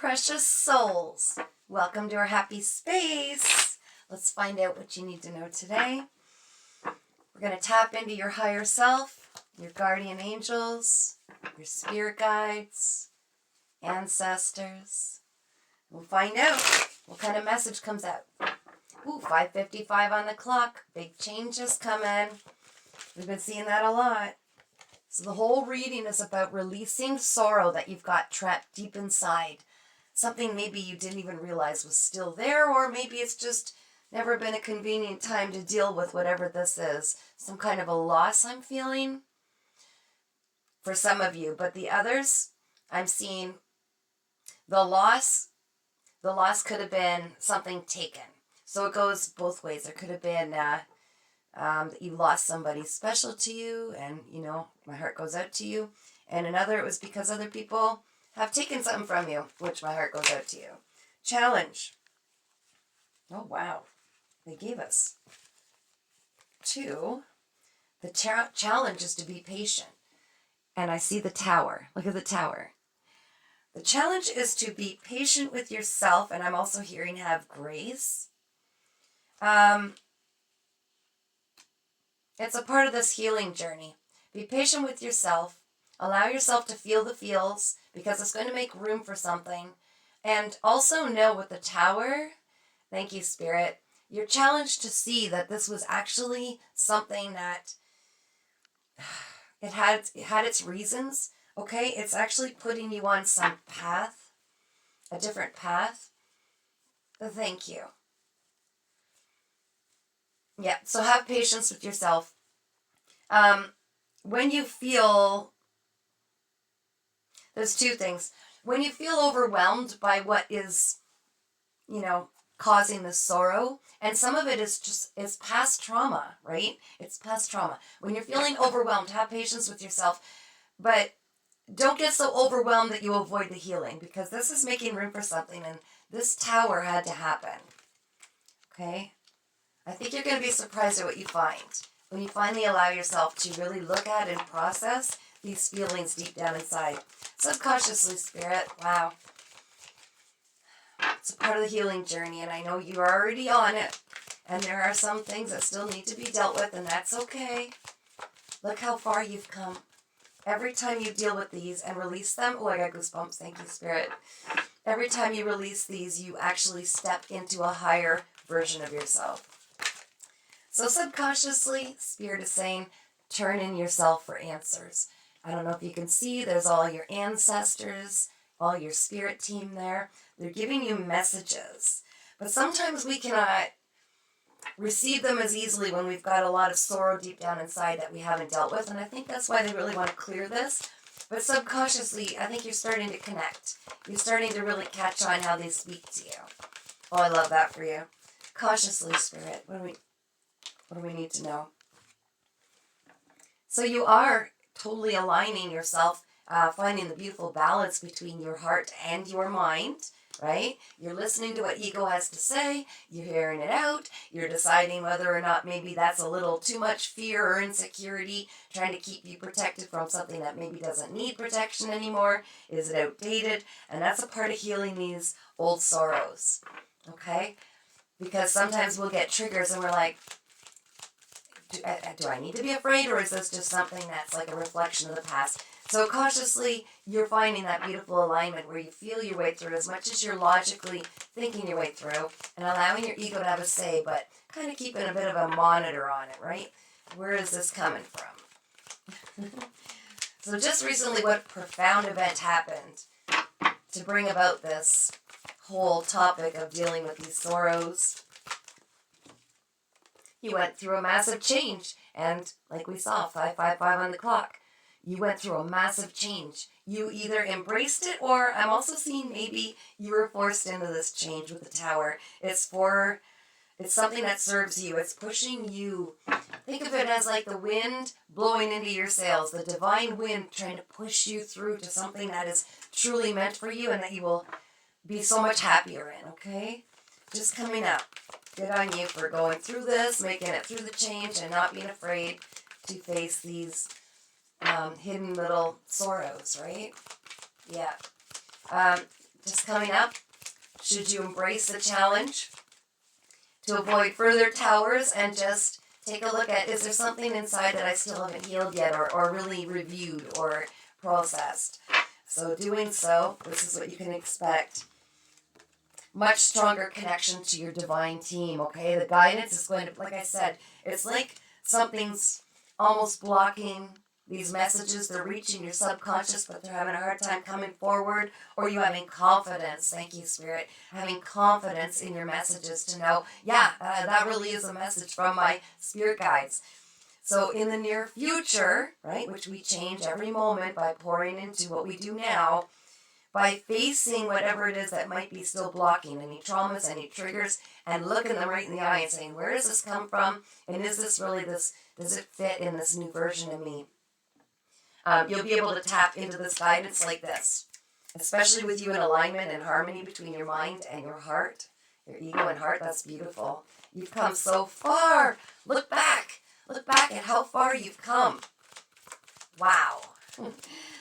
precious souls. Welcome to our happy space. Let's find out what you need to know today. We're going to tap into your higher self, your guardian angels, your spirit guides, ancestors. We'll find out what kind of message comes out. Ooh, 5:55 on the clock. Big changes coming. We've been seeing that a lot. So the whole reading is about releasing sorrow that you've got trapped deep inside. Something maybe you didn't even realize was still there, or maybe it's just never been a convenient time to deal with whatever this is. Some kind of a loss I'm feeling for some of you, but the others, I'm seeing the loss could have been something taken. So it goes both ways. There could have been that you lost somebody special to you, and, my heart goes out to you. And another, it was because other people have taken something from you, which my heart goes out to you. Challenge. Oh, wow. They gave us two. The challenge is to be patient. And I see the tower. Look at the tower. The challenge is to be patient with yourself, and I'm also hearing have grace. It's a part of this healing journey. Be patient with yourself. Allow yourself to feel the feels, because it's going to make room for something. And also know with the tower, thank you, Spirit, you're challenged to see that this was actually something that it had its reasons. Okay, it's actually putting you on some path, a different path. Thank you. Yeah, so have patience with yourself. When you feel, there's two things. When you feel overwhelmed by what is, causing the sorrow, and some of it is past trauma, right? It's past trauma. When you're feeling overwhelmed, have patience with yourself, but don't get so overwhelmed that you avoid the healing, because this is making room for something, and this tower had to happen. Okay? I think you're going to be surprised at what you find when you finally allow yourself to really look at and process these feelings deep down inside. Subconsciously, Spirit, wow. It's a part of the healing journey, and I know you're already on it, and there are some things that still need to be dealt with, and that's okay. Look how far you've come. Every time you deal with these and release them, oh, I got goosebumps, thank you, Spirit. Every time you release these, you actually step into a higher version of yourself. So subconsciously, Spirit is saying, turn in yourself for answers. I don't know if you can see, there's all your ancestors, all your spirit team there. They're giving you messages. But sometimes we cannot receive them as easily when we've got a lot of sorrow deep down inside that we haven't dealt with. And I think that's why they really want to clear this. But subconsciously, I think you're starting to connect. You're starting to really catch on how they speak to you. Oh, I love that for you. Cautiously, Spirit. What do we need to know? So you are totally aligning yourself, finding the beautiful balance between your heart and your mind, right? You're listening to what ego has to say, you're hearing it out, you're deciding whether or not maybe that's a little too much fear or insecurity, trying to keep you protected from something that maybe doesn't need protection anymore. Is it outdated? And that's a part of healing these old sorrows, okay? Because sometimes we'll get triggers and we're like, do I need to be afraid, or is this just something that's like a reflection of the past? So cautiously, you're finding that beautiful alignment where you feel your way through as much as you're logically thinking your way through, and allowing your ego to have a say, but kind of keeping a bit of a monitor on it, right? Where is this coming from? So just recently, what profound event happened to bring about this whole topic of dealing with these sorrows? You went through a massive change, and like we saw, 5:55 on the clock, you went through a massive change. You either embraced it, or I'm also seeing maybe you were forced into this change with the tower. It's something that serves you. It's pushing you. Think of it as like the wind blowing into your sails, the divine wind trying to push you through to something that is truly meant for you and that you will be so much happier in, okay? Just coming up. Good on you for going through this, making it through the change, and not being afraid to face these hidden little sorrows, right? Yeah. just coming up. Should you embrace the challenge to avoid further towers and just take a look at, is there something inside that I still haven't healed yet or really reviewed or processed? So doing so, this is what you can expect. Much stronger connection to your divine team, okay? The guidance is going to, like I said, it's like something's almost blocking these messages. They're reaching your subconscious, but they're having a hard time coming forward, or you having confidence, thank you, Spirit, having confidence in your messages to know, that really is a message from my spirit guides. So in the near future, right, which we change every moment by pouring into what we do now, by facing whatever it is that might be still blocking, any traumas, any triggers, and looking them right in the eye and saying, where does this come from? And is this really this, does it fit in this new version of me? You'll be able to tap into this guidance like this, especially with you in alignment and harmony between your mind and your heart, your ego and heart. That's beautiful. You've come so far. Look back. Look back at how far you've come. Wow.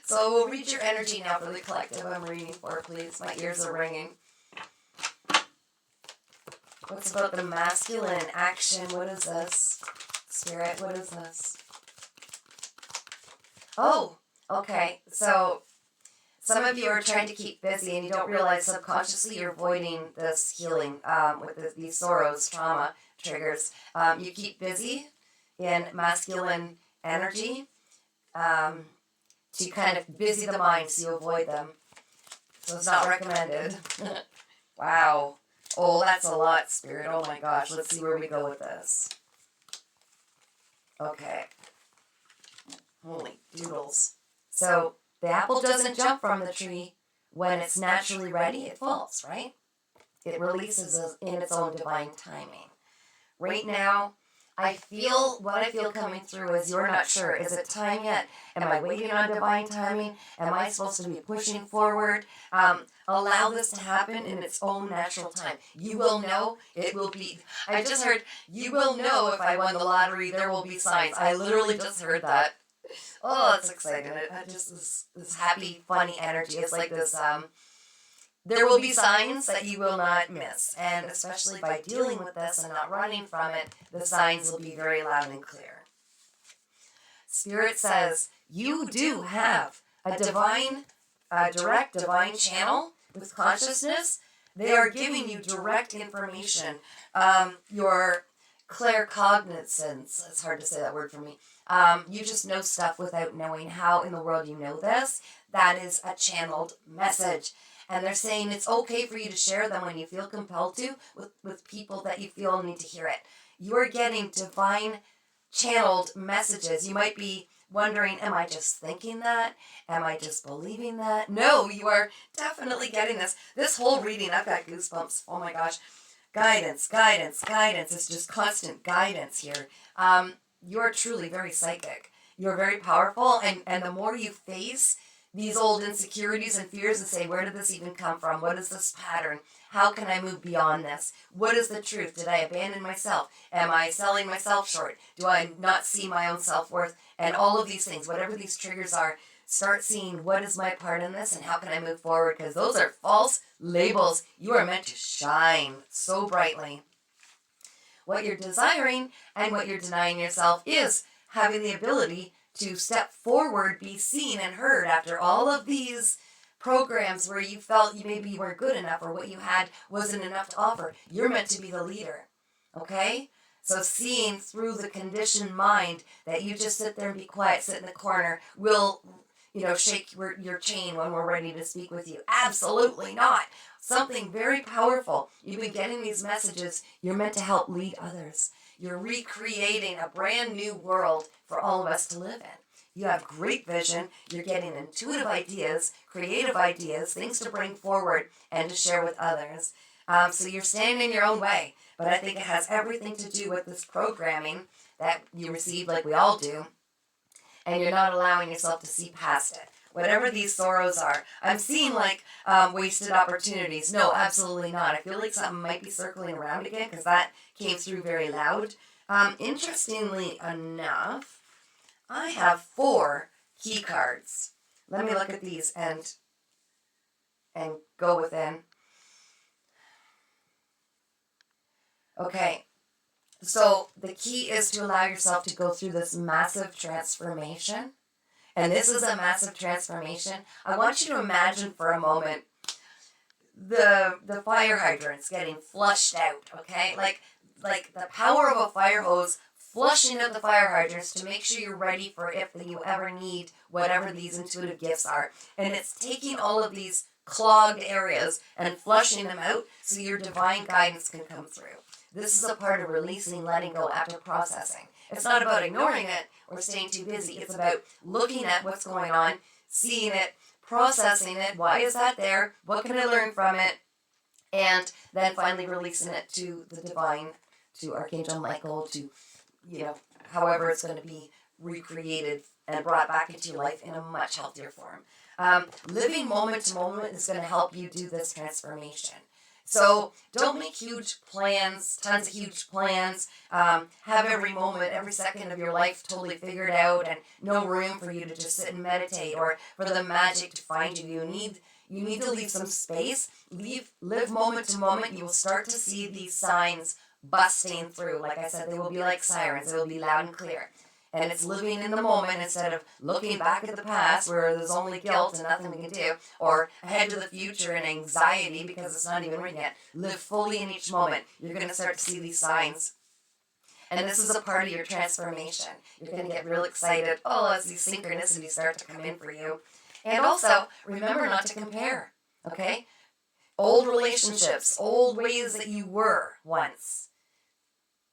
So we'll read your energy now for the collective I'm reading for, please. My ears are ringing. What's about the masculine action? What is this? Spirit, what is this? Oh, okay. So some of you are trying to keep busy and you don't realize subconsciously you're avoiding this healing with these sorrows, trauma, triggers. You keep busy in masculine energy. To kind of busy the mind so you avoid them. So it's not recommended. Wow. Oh, that's a lot, Spirit. Oh my gosh. Let's see where we go with this. Okay. Holy doodles. So the apple doesn't jump from the tree. When it's naturally ready, it falls, right? It releases in its own divine timing. Right now, what I feel coming through is you're not sure. Is it time yet? Am I waiting on divine timing? Am I supposed to be pushing forward? Allow this to happen in its own natural time. You will know. It will be. I just heard, you will know if I won the lottery. There will be signs. I literally just heard that. Oh, that's exciting. I just, this happy, funny energy. It's like this, there will be signs that you will not miss, and especially by dealing with this and not running from it, the signs will be very loud and clear. Spirit says, you do have a direct divine channel with consciousness. They are giving you direct information. Your claircognizance, it's hard to say that word for me. You just know stuff without knowing how in the world you know this. That is a channeled message. And they're saying it's okay for you to share them when you feel compelled to with people that you feel need to hear it. You're getting divine channeled messages. You might be wondering, am I just thinking that? Am I just believing that? No, you are definitely getting this. This whole reading, I've got goosebumps. Oh my gosh. Guidance, guidance, guidance. It's just constant guidance here. You're truly very psychic. You're very powerful. And the more you face these old insecurities and fears and say, where did this even come from? What is this pattern? How can I move beyond this? What is the truth? Did I abandon myself? Am I selling myself short? Do I not see my own self-worth? And all of these things, whatever these triggers are, start seeing what is my part in this and how can I move forward? Because those are false labels. You are meant to shine so brightly. What you're desiring and what you're denying yourself is having the ability to step forward, be seen and heard after all of these programs where you felt you maybe weren't good enough or what you had wasn't enough to offer. You're meant to be the leader, okay? So seeing through the conditioned mind that you just sit there and be quiet, sit in the corner, will, shake your chain when we're ready to speak with you. Absolutely not. Something very powerful. You've been getting these messages. You're meant to help lead others. You're recreating a brand new world for all of us to live in. You have great vision. You're getting intuitive ideas, creative ideas, things to bring forward and to share with others. So you're standing in your own way. But I think it has everything to do with this programming that you receive like we all do. And you're not allowing yourself to see past it. Whatever these sorrows are. I'm seeing like wasted opportunities. No, absolutely not. I feel like something might be circling around again because that came through very loud. Interestingly enough, I have 4 key cards. Let me look at these and and go within. Okay, so the key is to allow yourself to go through this massive transformation. And this is a massive transformation. I want you to imagine for a moment the fire hydrants getting flushed out, okay? Like the power of a fire hose flushing out the fire hydrants to make sure you're ready for if you ever need whatever these intuitive gifts are. And it's taking all of these clogged areas and flushing them out so your divine guidance can come through. This is a part of releasing, letting go after processing. It's not about ignoring it or staying too busy. It's about looking at what's going on, seeing it, processing it. Why is that there? What can I learn from it? And then finally releasing it to the divine, to Archangel Michael, to, however it's going to be recreated and brought back into your life in a much healthier form. Living moment to moment is going to help you do this transformation. So don't make huge plans, tons of huge plans, have every moment, every second of your life totally figured out and no room for you to just sit and meditate or for the magic to find you. You need to leave some space, live moment to moment. You will start to see these signs busting through. Like I said, they will be like sirens. They will be loud and clear. And it's living in the moment instead of looking back at the past where there's only guilt and nothing we can do, or ahead to the future and anxiety because it's not even written yet. Live fully in each moment. You're going to start to see these signs. And this is a part of your transformation. You're going to get real excited, as these synchronicities start to come in for you. And also, remember not to compare, okay? Old relationships, old ways that you were once.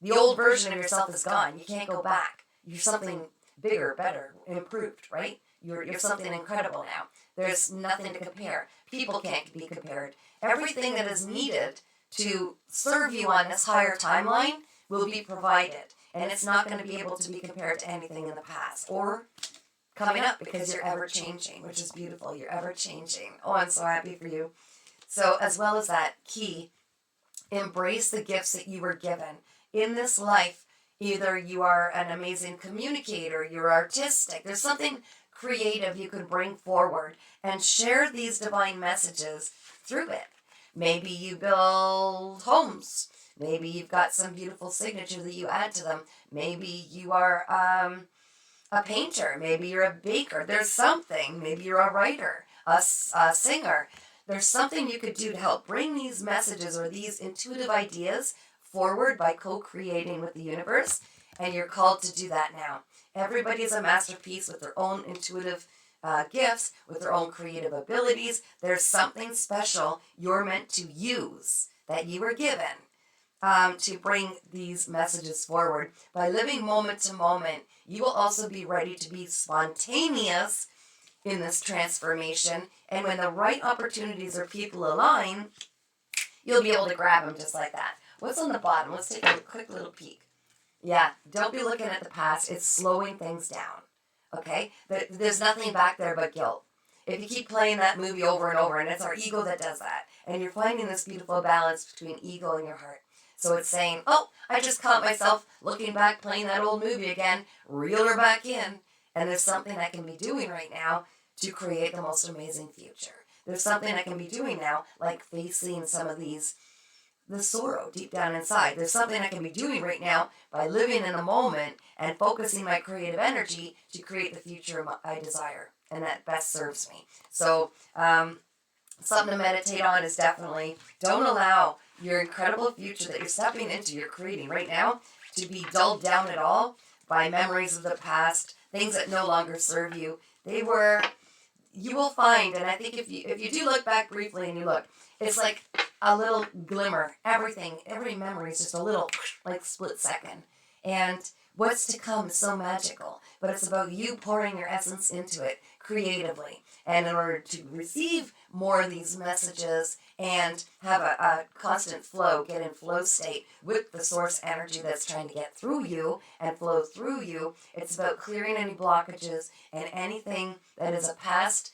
The old version of yourself is gone. You can't go back. You're something bigger, better, improved, right? You're something incredible now. There's nothing to compare. People can't be compared. Everything that is needed to serve you on this higher timeline will be provided. And it's not going to be able to be compared to anything in the past or coming up because you're ever changing, which is beautiful. You're ever changing. Oh, I'm so happy for you. So as well as that key, embrace the gifts that you were given in this life. Either you are an amazing communicator, you're artistic, there's something creative you can bring forward and share these divine messages through it. Maybe you build homes. Maybe you've got some beautiful signature that you add to them. Maybe you are a painter. Maybe you're a baker. There's something. Maybe you're a writer, a singer. There's something you could do to help bring these messages or these intuitive ideas forward by co-creating with the universe, and you're called to do that now. Everybody is a masterpiece with their own intuitive gifts, with their own creative abilities. There's something special you're meant to use that you were given to bring these messages forward. By living moment to moment, you will also be ready to be spontaneous in this transformation, and when the right opportunities or people align, you'll be able to grab them just like that. What's on the bottom? Let's take a quick little peek. Yeah, don't be looking at the past. It's slowing things down, okay? There's nothing back there but guilt. If you keep playing that movie over and over, and it's our ego that does that, and you're finding this beautiful balance between ego and your heart. So it's saying, I just caught myself looking back, playing that old movie again, reel her back in, and there's something I can be doing right now to create the most amazing future. There's something I can be doing now, like facing some of the sorrow deep down inside. There's something I can be doing right now by living in the moment and focusing my creative energy to create the future I desire and that best serves me. So something to meditate on is definitely don't allow your incredible future that you're stepping into, you're creating right now, to be dulled down at all by memories of the past, things that no longer serve you. You will find, and I think if you do look back briefly and you look, it's like a little glimmer. Every memory is just a little, like, split second. And what's to come is so magical. But it's about you pouring your essence into it creatively. And in order to receive more of these messages and have a constant flow, get in flow state with the source energy that's trying to get through you and flow through you, it's about clearing any blockages and anything that is a past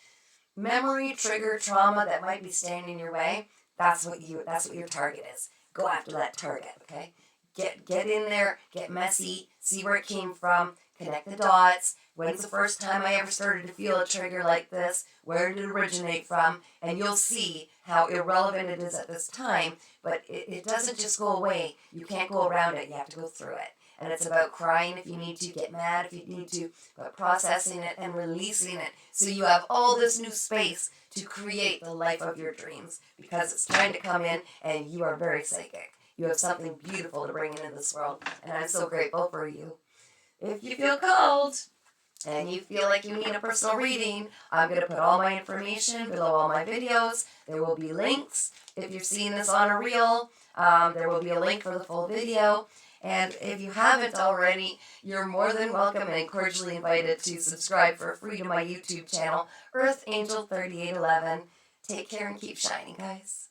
memory, trigger, trauma that might be standing in your way. That's what your target is. Go after that target, okay? Get in there, get messy, see where it came from, connect the dots, When's the first time I ever started to feel a trigger like this? Where did it originate from? And you'll see how irrelevant it is at this time, but it doesn't just go away. You can't go around it. You have to go through it. And it's about crying if you need to, get mad if you need to, but processing it and releasing it so you have all this new space to create the life of your dreams, because it's time to come in and you are very psychic. You have something beautiful to bring into this world, and I'm so grateful for you. If you feel called and you feel like you need a personal reading, I'm going to put all my information below all my videos. There will be links. If you're seeing this on a reel, there will be a link for the full video. And if you haven't already, you're more than welcome and cordially invited to subscribe for free to my YouTube channel, Earth Angel 3811. Take care and keep shining, guys.